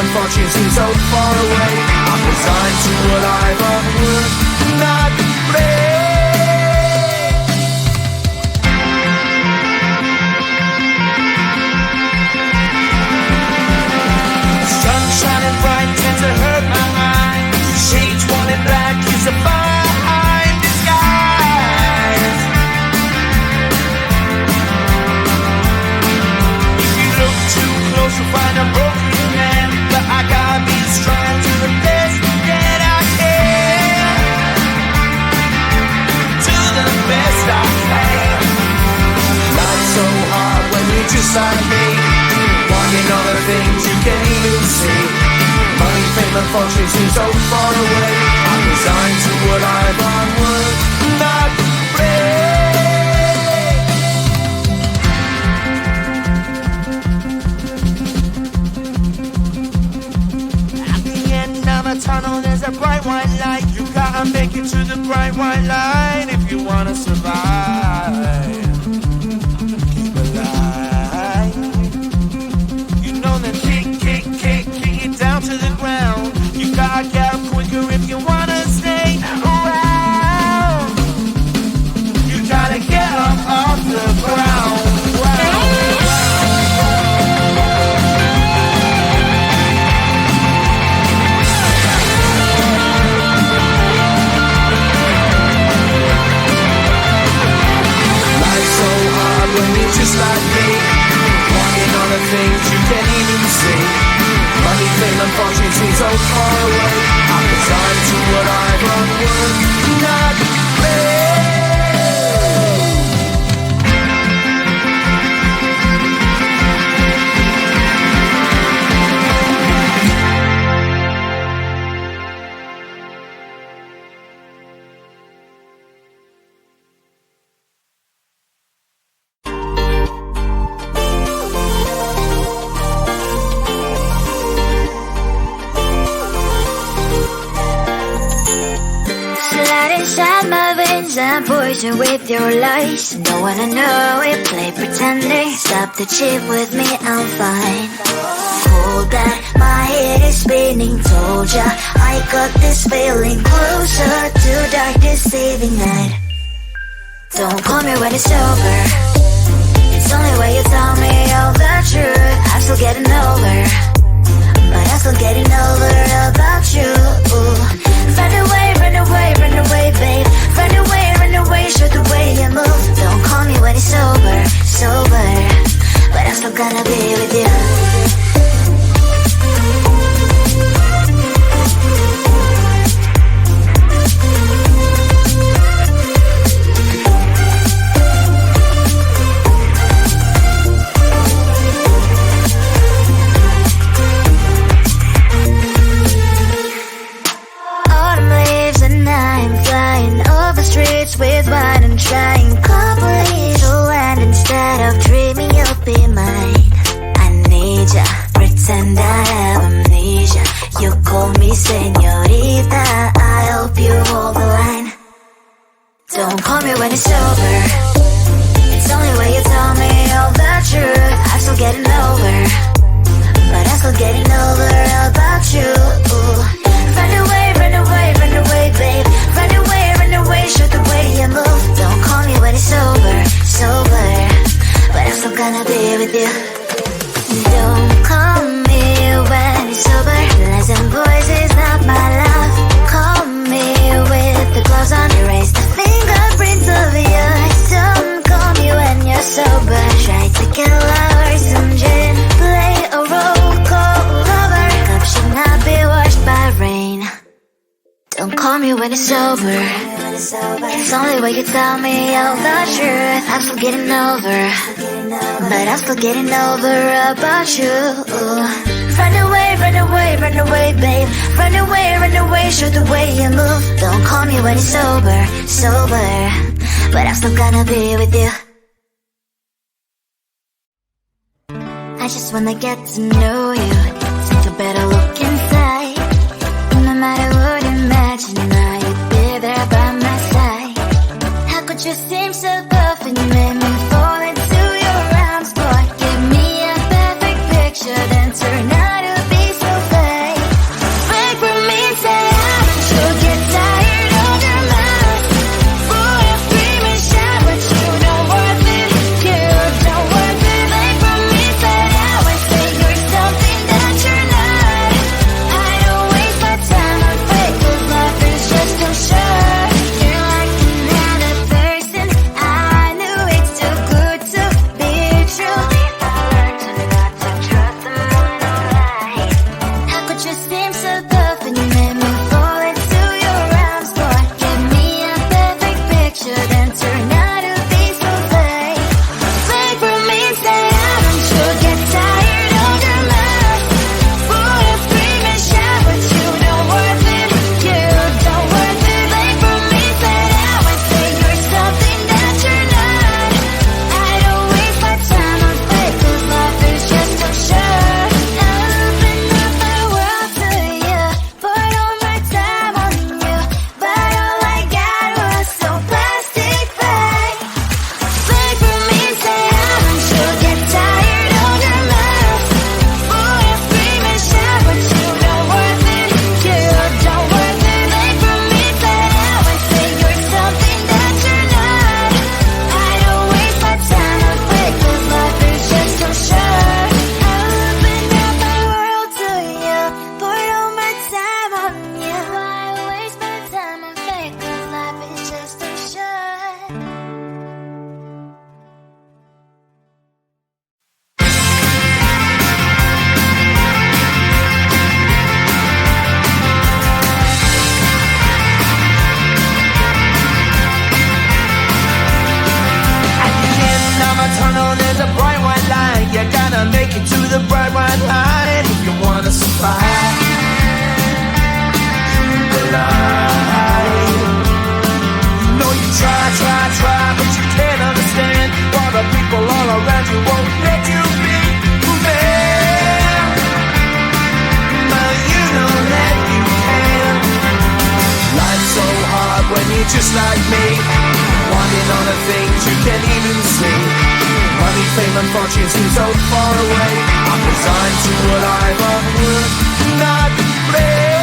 and fortune seem so far away. I'm resigned to what I've unworked, not brave. Sun shining bright tends to hurt my mind. Shades worn in black is a fine disguise. If you look too close you'll find a broken man, but I gotta be strong to the best that I can. To the best I can. Life's so hard when you're just like me, wanting all the things you can't even see. Money, fame and fortune seem so far away. I'm resigned to what I've unworked, not brave. At the end of a tunnel there's a bright white light. You gotta make it to the bright white light if you wanna survive. Keep alive. You know that kick it down to the ground. You gotta get up quicker if you wanna stay around. You gotta get up off the ground. Life's so hard when you're just like me, wanting all the things you can't even see. Money, fame and fortune seem so far away. I'm resigned to what I've unworked, not brave. Inside my veins and poison with your lies. Don't wanna know it, play pretending. Stop the cheat with me, I'm fine. Hold that, my head is spinning. Told ya, I got this feeling closer to dark deceiving night. Don't call me when it's over. It's only when you tell me all the truth. I'm still getting over, but I'm still getting over about you. Run away, run away, run away, babe. Run away, show the way you move. Don't call me when it's sober, but I'm still gonna be with you. With wine and trying coupling to land instead of dreaming you'll be mine. I need ya, pretend I have amnesia. You call me señorita, I hope you hold the line. Don't call me when it's over. It's only when you tell me all the truth. I'm still getting over, but I'm still getting over about you. Run away, run away, run away, babe. Run away, show the way you move. Don't call me when it's over, but I'm still gonna be with you. Don't call me when it's over. Lies and boys is not my love. Call me with the gloves on. Erase the fingerprints of yours. Don't call me when you're sober. Try to get lower, some gin. Play a role called lover. Cup should not be washed by rain. Don't call me when it's over. It's only when you tell me all the truth. I'm still getting over, but I'm still getting over about you. Run away, run away, run away, babe. Run away, show the way you move. Don't call me when it's sober, but I'm still gonna be with you. I just wanna get to know you, take a better look inside. No matter what, imagine I would be there by my side. How could you seem so tough and you made me fall into your arms, boy? Give me a perfect picture, then turn out to be so fast. just like me, wanting all the things you can't even see. Money, fame and fortune seem so far away. I'm resigned to what I've unworked, not brave.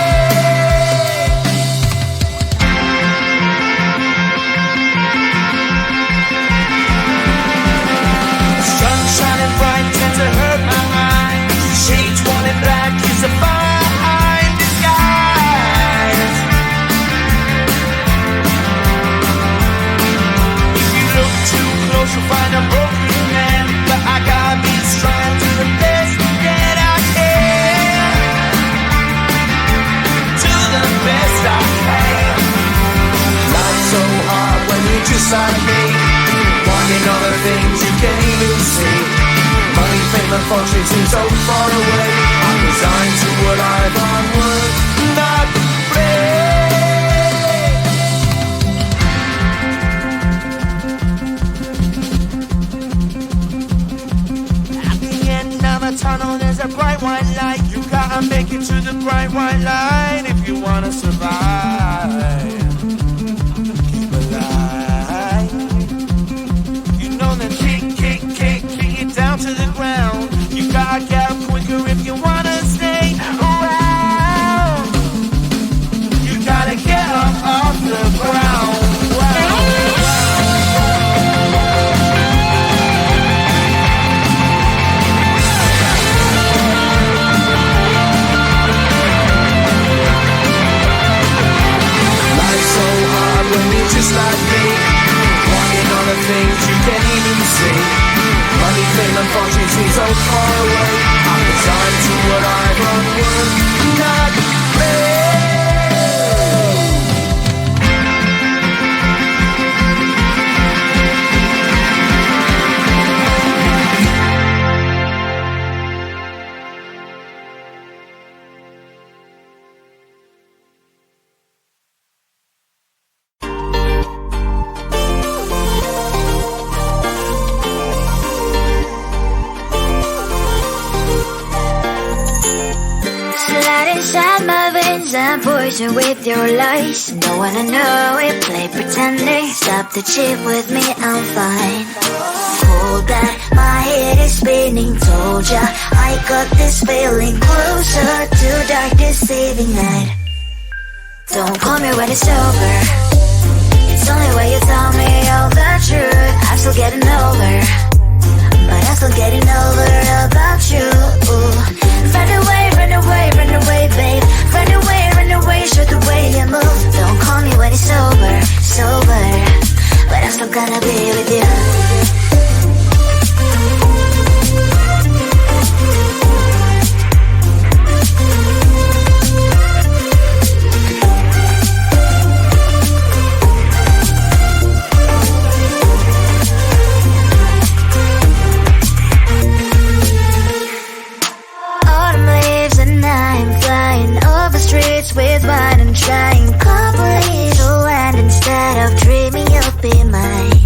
Sun shining bright tends to hurt my mind. Shades worn in black is a fine disguise. If you look too close you'll find a broken man, but I gotta be strong, do the best that I can. Do the best I can. Life's so hard when you're just like me, wanting all the things you can't even see. Money, fame and fortune seem so far away. I'm resigned to what I've unworked, not brave. At the end of a tunnel there's a bright white light. You gotta make it to the bright white light if you wanna survive. Keep alive. You know that kick it down to the ground. You gotta get up quicker if you wanna stay around. You gotta get up off the ground. Life's so hard when you're just like me, wanting all the things you can't even see. Money, fame and fortune seem so far away. I'm resigned to what I've unworked, not brave. Inside my veins and poison with your lies. Don't wanna know it, play pretending. Stop the cheat with me, I'm fine. Hold that, my head is spinning. Told ya, I got this feeling closer to dark deceiving night. Don't call me when it's over. It's only when you tell me all the truth. I'm still getting over, but I'm still getting over about you. Run away, run away, run away, babe. Run away, show the way you move. Don't call me when it's sober, but I'm still gonna be with you. With wine and trying little and instead of dreaming you'll be mine.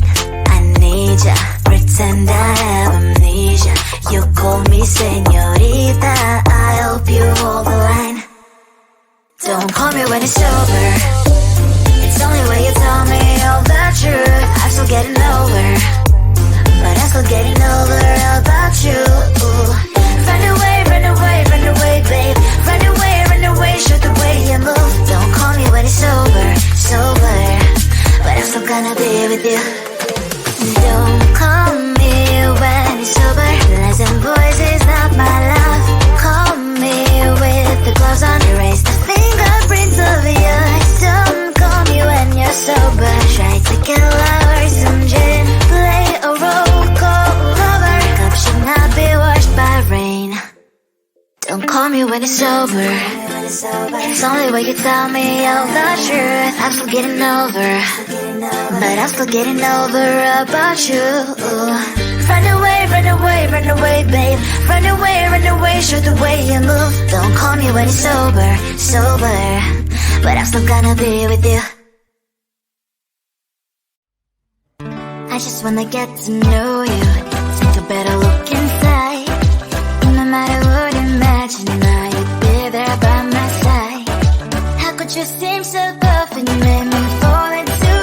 I need ya, pretend I have amnesia. You call me señorita, I hope you hold the line. Don't call me when it's over. It's only when you tell me all the truth. I'm still getting over, but I'm still getting over about you. Run away, run away, run away, babe. Run away, show the way you move. Don't call me when it's sober, but I'm still gonna be with you. Don't call me when it's sober. Lies and boys is not my love. Call me with the gloves on. Erase the fingerprints of yours. Don't call me when you're sober. Try to get lower, some gin. Play a role, call lover. Cup should not be washed by rain. Don't call me when it's over. It's only when you tell me all the truth. I'm still getting over, but I'm still getting over about you. Run away, run away, run away, babe. Run away, show the way you move. Don't call me when it's sober, but I'm still gonna be with you. I just wanna get to know you, take a better look inside. No matter what, imagine now you'd be there by my side. How could you seem so tough and you made me fall into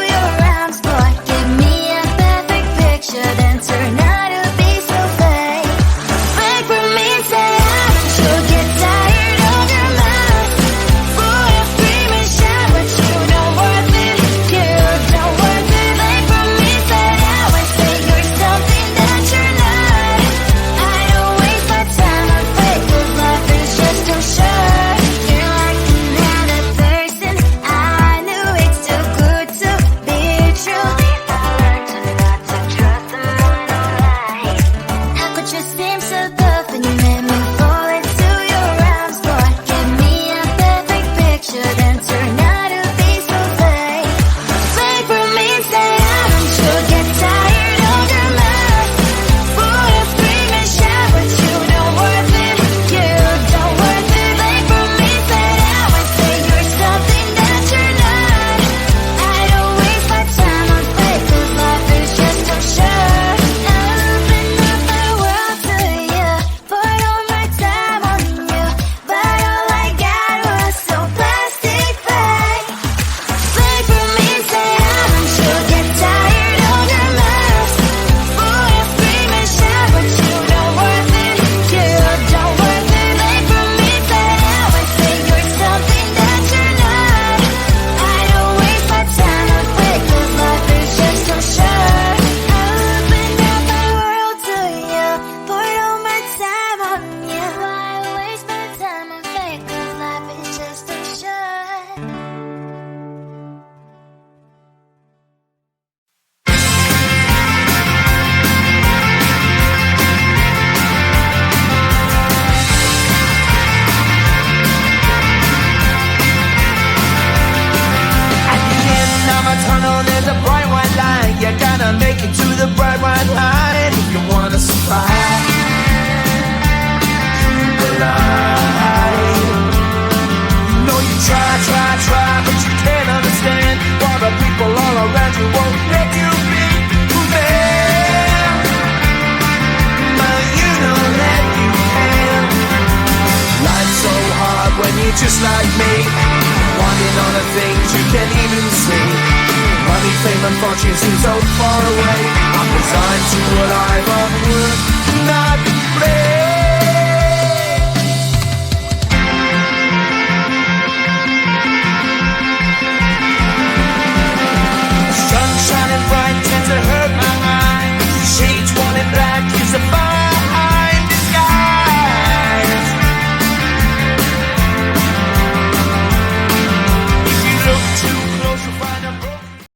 just like me, wanting all the things you can't even see. Money, fame and fortune seem so far away. I'm resigned to what I'm on, would not play.